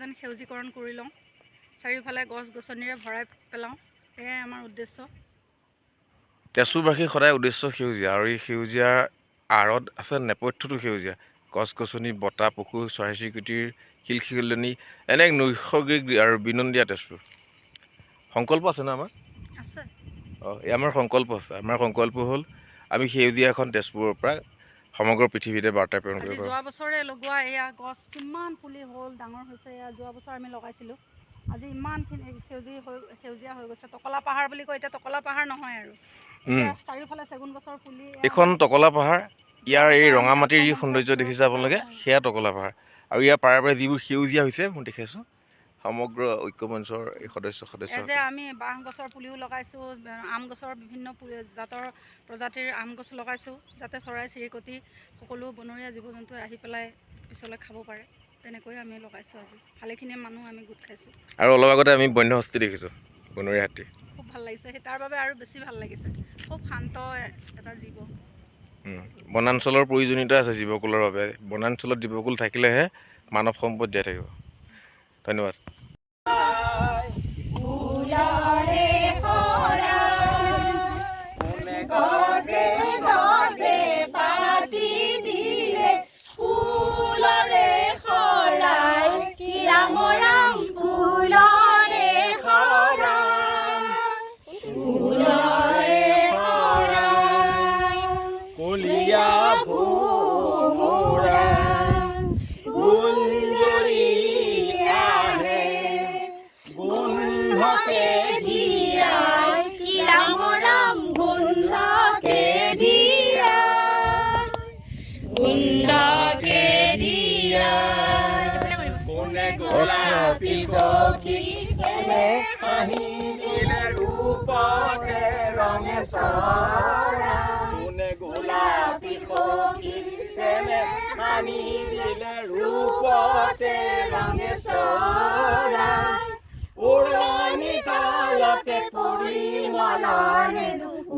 যেন সেউজীকৰণ কৰি লওঁ, চাৰিওফালে গছ গছনিৰে ভৰাই পেলাওঁ, সেয়াই আমাৰ উদ্দেশ্য। তেজপুৰবাসীৰ সদায় উদ্দেশ্য সেউজীয়া, আৰু এই সেউজীয়াৰ আঁৰত আছে নেপথ্যটো সেউজীয়া। গছ গছনি, বতাহ, পশু, চৰাই চিৰিকটিৰ শিলখিলনি, এনে নৈসৰ্গিক আৰু বিনন্দীয়া তেজপুৰ। সংকল্প আছে ন আমাৰ? আছে। এই আমাৰ সংকল্প আছে। আমাৰ সংকল্প হ'ল আমি সেউজীয়া এখন তেজপুৰৰ পৰা সমগ্ৰ পৃথিৱীতে বাৰ্তা প্ৰেৰণ কৰিব পাৰোঁ। যোৱা বছৰে লগোৱা এয়া গছ কিমান পুলি হ'ল, ডাঙৰ হৈছে। এয়া যোৱা বছৰ আমি লগাইছিলোঁ, আজি ইমানখিনি সেউজীয়া হৈ গৈছে। টকলা পাহাৰ বুলি কয়, এতিয়া টকলা পাহাৰ নহয় আৰু, চাৰিওফালে চেগুন গছৰ পুলি। এইখন টকলা পাহাৰ। ইয়াৰ এই ৰঙা মাটিৰ যি সৌন্দৰ্য দেখিছে আপোনালোকে, সেয়া টকলা পাহাৰ। আৰু ইয়াৰ পাৰে পাৰে যিবোৰ সেউজীয়া হৈছে মই দেখিছোঁ, সমগ্ৰ ঐক্যমঞ্চৰ এই সদস্য যে আমি বাঁহ গছৰ পুলিও লগাইছোঁ, আম গছৰ বিভিন্ন জাতৰ প্ৰজাতিৰ আম গছ লগাইছোঁ, যাতে চৰাই চিৰিকটি সকলো বনৰীয়া জীৱ জন্তুৱে আহি পেলাই পিছলৈ খাব পাৰে। তেনেকৈ আমি লগাইছোঁ। আজি ভালেখিনি মানুহ আমি গোট খাইছোঁ। আৰু অলপ আগতে আমি বন্যহস্তী দেখিছোঁ, বনৰীয়া হাতী। খুব ভাল লাগিছে, সেই তাৰ বাবে আৰু বেছি ভাল লাগিছে। খুব শান্ত এটা জীৱ। বনাঞ্চলৰ প্ৰয়োজনীয়তা আছে জীৱকুলৰ বাবে। বনাঞ্চলত জীৱকুল থাকিলেহে মানৱ সম্পদ জীয়াই থাকিব। ধন্যবাদ। গোলাপী পক্ষী চেনে হাঁহি দিলে ৰূপতে ৰঙে চৰা, কোনে গোলাপী পক্ষী চেনে হাঁহি দিলে ৰূপতে ৰঙে চৰা, পুৰণি কালতে পৰিমলৰে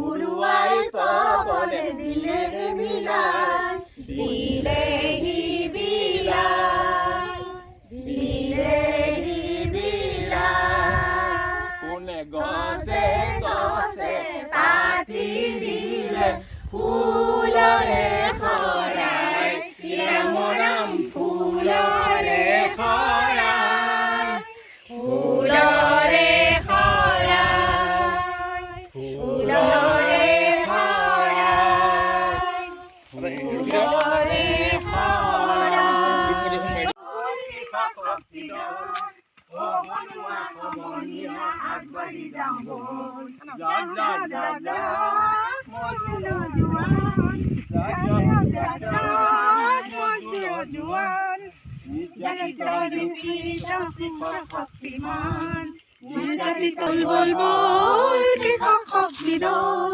উৰুৱাই পৱনে দিলে মিলাই, দিলেহি গছে গছে পাতি দিলে ফুলৰে শৰাই, মৰম ফুলৰে শৰাই, ফুলৰে শৰাই, ফুলৰে শৰাই, ফুলৰে আগবাঢ়ি যাম বল, যা যা যা যা মজুৰ জোৱান, নিৰ্যাতিত দুখিত কৃষক শক্তিমান, নিৰ্যাতিত বল বল কৃষক শক্তি দল,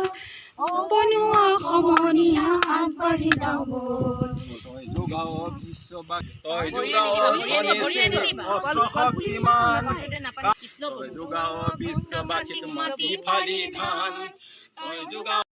বনুৱা সমনীয়া আগবাঢ়ি যাওঁ বল, তই যোগাও বিশ্ববাসী, তই যোগাও শক্তিমান, তই যোগাও বিশ্ববাসীক মাটি ফালি ধান, তই যোগাও